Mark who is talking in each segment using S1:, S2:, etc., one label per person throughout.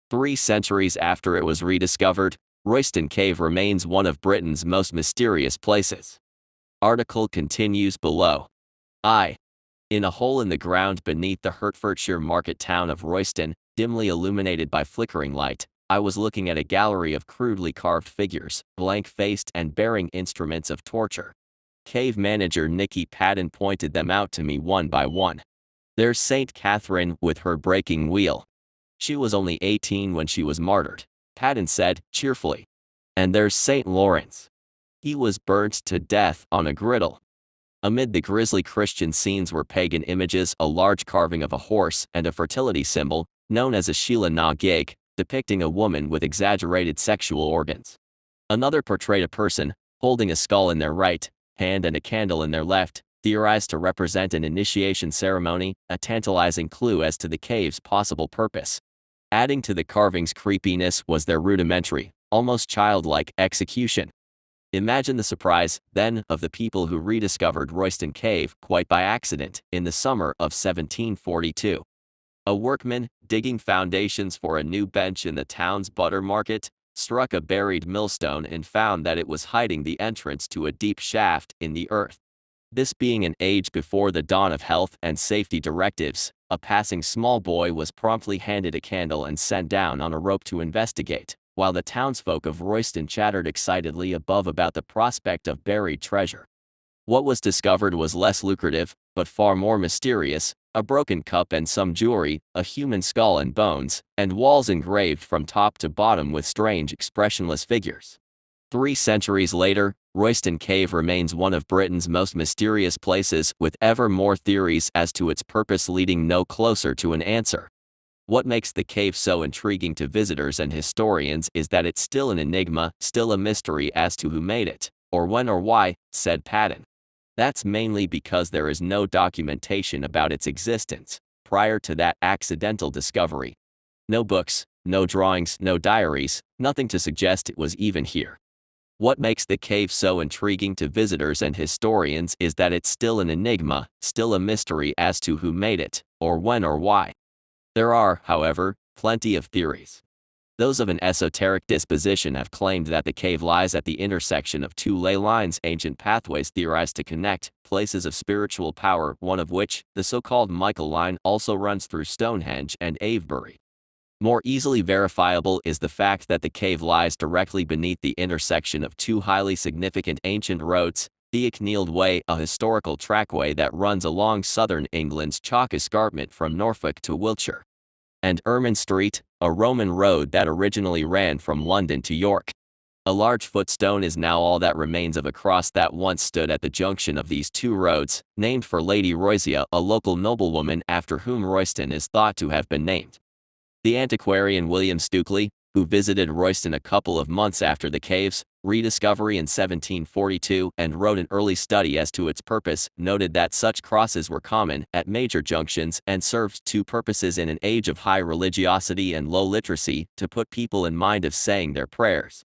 S1: 3 centuries after it was rediscovered, Royston Cave remains one of Britain's most mysterious places. Article continues below. In a hole in the ground beneath the Hertfordshire market town of Royston, dimly illuminated by flickering light, I was looking at a gallery of crudely carved figures, blank-faced and bearing instruments of torture. Cave manager Nicky Paddon pointed them out to me one by one. There's St. Catherine with her breaking wheel. She was only 18 when she was martyred, Paddon said, cheerfully. And there's St. Lawrence. He was burnt to death on a griddle. Amid the grisly Christian scenes were pagan images, a large carving of a horse, and a fertility symbol, known as a Sheila na gig, depicting a woman with exaggerated sexual organs. Another portrayed a person, holding a skull in their right hand and a candle in their left, theorized to represent an initiation ceremony, a tantalizing clue as to the cave's possible purpose. Adding to the carving's creepiness was their rudimentary, almost childlike, execution. Imagine the surprise, then, of the people who rediscovered Royston Cave, quite by accident, in the summer of 1742. A workman, digging foundations for a new bench in the town's butter market, struck a buried millstone and found that it was hiding the entrance to a deep shaft in the earth. This being an age before the dawn of health and safety directives, a passing small boy was promptly handed a candle and sent down on a rope to investigate, while the townsfolk of Royston chattered excitedly above about the prospect of buried treasure. What was discovered was less lucrative, but far more mysterious: a broken cup and some jewelry, a human skull and bones, and walls engraved from top to bottom with strange expressionless figures. 3 centuries later, Royston Cave remains one of Britain's most mysterious places, with ever more theories as to its purpose leading no closer to an answer. What makes the cave so intriguing to visitors and historians is that it's still an enigma, still a mystery as to who made it, or when or why, said Paddon. That's mainly because there is no documentation about its existence prior to that accidental discovery. No books, no drawings, no diaries, nothing to suggest it was even here. What makes the cave so intriguing to visitors and historians is that it's still an enigma, still a mystery as to who made it, or when or why. There are, however, plenty of theories. Those of an esoteric disposition have claimed that the cave lies at the intersection of 2 ley lines, ancient pathways theorized to connect places of spiritual power, one of which, the so-called Michael Line, also runs through Stonehenge and Avebury. More easily verifiable is the fact that the cave lies directly beneath the intersection of 2 highly significant ancient roads: the Icknield Way, a historical trackway that runs along southern England's chalk escarpment from Norfolk to Wiltshire, and Ermine Street, a Roman road that originally ran from London to York. A large footstone is now all that remains of a cross that once stood at the junction of these 2 roads, named for Lady Roysia, a local noblewoman after whom Royston is thought to have been named. The antiquarian William Stukeley, who visited Royston a couple of months after the cave's rediscovery in 1742 and wrote an early study as to its purpose, noted that such crosses were common at major junctions and served 2 purposes in an age of high religiosity and low literacy: to put people in mind of saying their prayers,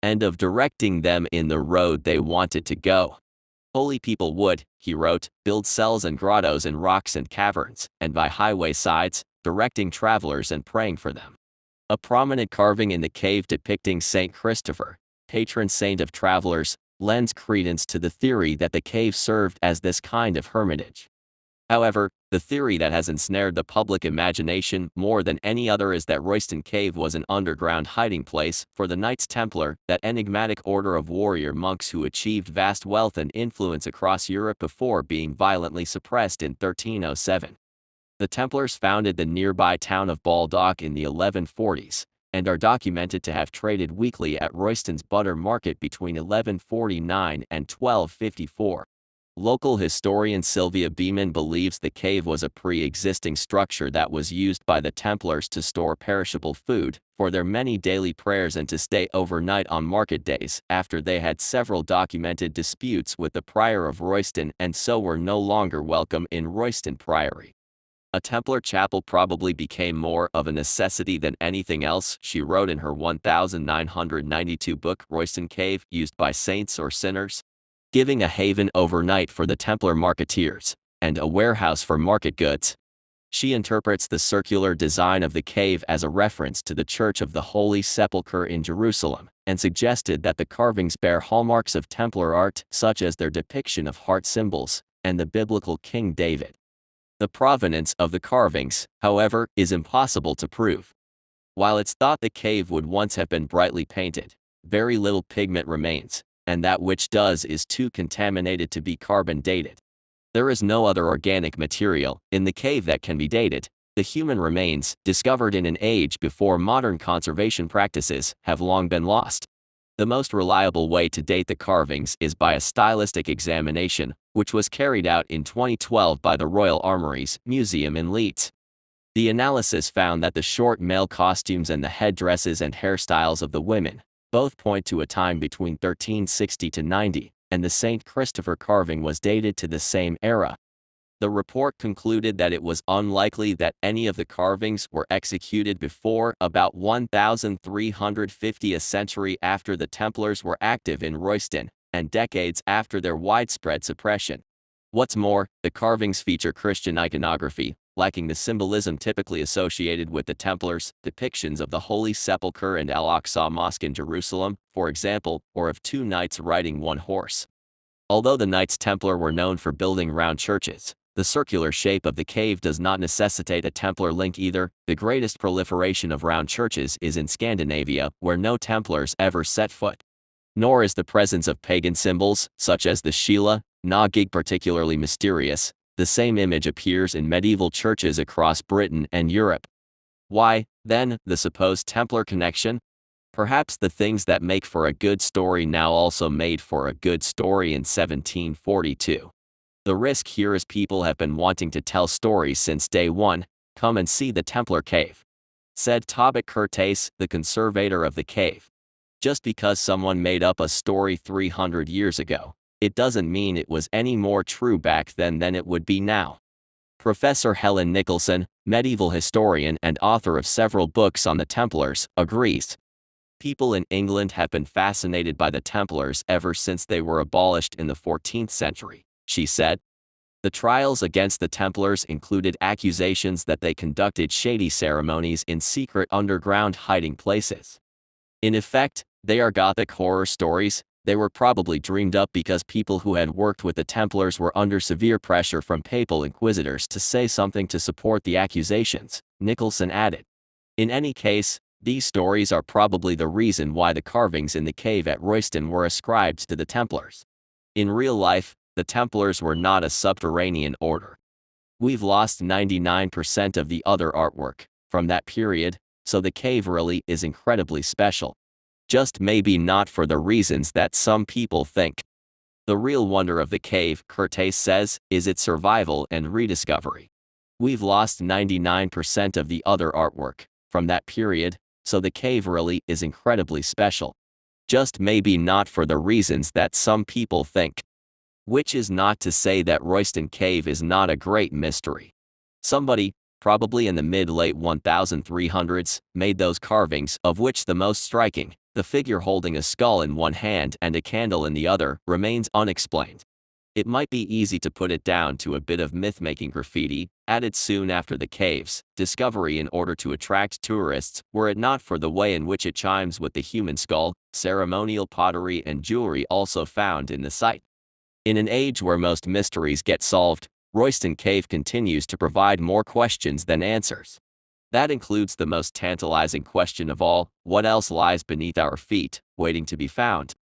S1: and of directing them in the road they wanted to go. Holy people would, he wrote, build cells and grottos in rocks and caverns, and by highway sides, directing travelers and praying for them. A prominent carving in the cave depicting Saint Christopher, patron saint of travelers, lends credence to the theory that the cave served as this kind of hermitage. However, the theory that has ensnared the public imagination more than any other is that Royston Cave was an underground hiding place for the Knights Templar, that enigmatic order of warrior monks who achieved vast wealth and influence across Europe before being violently suppressed in 1307. The Templars founded the nearby town of Baldock in the 1140s, and are documented to have traded weekly at Royston's butter market between 1149 and 1254. Local historian Sylvia Beeman believes the cave was a pre-existing structure that was used by the Templars to store perishable food, for their many daily prayers, and to stay overnight on market days, after they had several documented disputes with the prior of Royston and so were no longer welcome in Royston Priory. A Templar chapel probably became more of a necessity than anything else, she wrote in her 1992 book Royston Cave, used by saints or sinners, giving a haven overnight for the Templar marketeers, and a warehouse for market goods. She interprets the circular design of the cave as a reference to the Church of the Holy Sepulchre in Jerusalem, and suggested that the carvings bear hallmarks of Templar art, such as their depiction of heart symbols and the biblical King David. The provenance of the carvings, however, is impossible to prove. While it's thought the cave would once have been brightly painted, very little pigment remains, and that which does is too contaminated to be carbon dated. There is no other organic material in the cave that can be dated. The human remains, discovered in an age before modern conservation practices, have long been lost. The most reliable way to date the carvings is by a stylistic examination, which was carried out in 2012 by the Royal Armouries Museum in Leeds. The analysis found that the short male costumes and the headdresses and hairstyles of the women both point to a time between 1360 to 90, and the St. Christopher carving was dated to the same era. The report concluded that it was unlikely that any of the carvings were executed before about 1350, a century after the Templars were active in Royston, and decades after their widespread suppression. What's more, the carvings feature Christian iconography, lacking the symbolism typically associated with the Templars, depictions of the Holy Sepulchre and Al-Aqsa Mosque in Jerusalem, for example, or of two knights riding one horse. Although the Knights Templar were known for building round churches, the circular shape of the cave does not necessitate a Templar link either. The greatest proliferation of round churches is in Scandinavia, where no Templars ever set foot. Nor is the presence of pagan symbols, such as the Sheila, na-gig, particularly mysterious. The same image appears in medieval churches across Britain and Europe. Why, then, the supposed Templar connection? Perhaps the things that make for a good story now also made for a good story in 1742. The risk here is people have been wanting to tell stories since day one. Come and see the Templar cave, said Tobit Curtis, the conservator of the cave. Just because someone made up a story 300 years ago, it doesn't mean it was any more true back then than it would be now. Professor Helen Nicholson, medieval historian and author of several books on the Templars, agrees. People in England have been fascinated by the Templars ever since they were abolished in the 14th century, she said. The trials against the Templars included accusations that they conducted shady ceremonies in secret underground hiding places. In effect, they are Gothic horror stories. They were probably dreamed up because people who had worked with the Templars were under severe pressure from papal inquisitors to say something to support the accusations, Nicholson added. In any case, these stories are probably the reason why the carvings in the cave at Royston were ascribed to the Templars. In real life, the Templars were not a subterranean order. We've lost 99% of the other artwork from that period, so the cave really is incredibly special. Just maybe not for the reasons that some people think. The real wonder of the cave, Curtis says, is its survival and rediscovery. We've lost 99% of the other artwork from that period, so the cave really is incredibly special. Just maybe not for the reasons that some people think. Which is not to say that Royston Cave is not a great mystery. Somebody, probably in the mid-late 1300s, made those carvings, of which the most striking, the figure holding a skull in one hand and a candle in the other, remains unexplained. It might be easy to put it down to a bit of myth-making graffiti, added soon after the cave's discovery in order to attract tourists, were it not for the way in which it chimes with the human skull, ceremonial pottery and jewelry also found in the site. In an age where most mysteries get solved, Royston Cave continues to provide more questions than answers. That includes the most tantalizing question of all: what else lies beneath our feet, waiting to be found?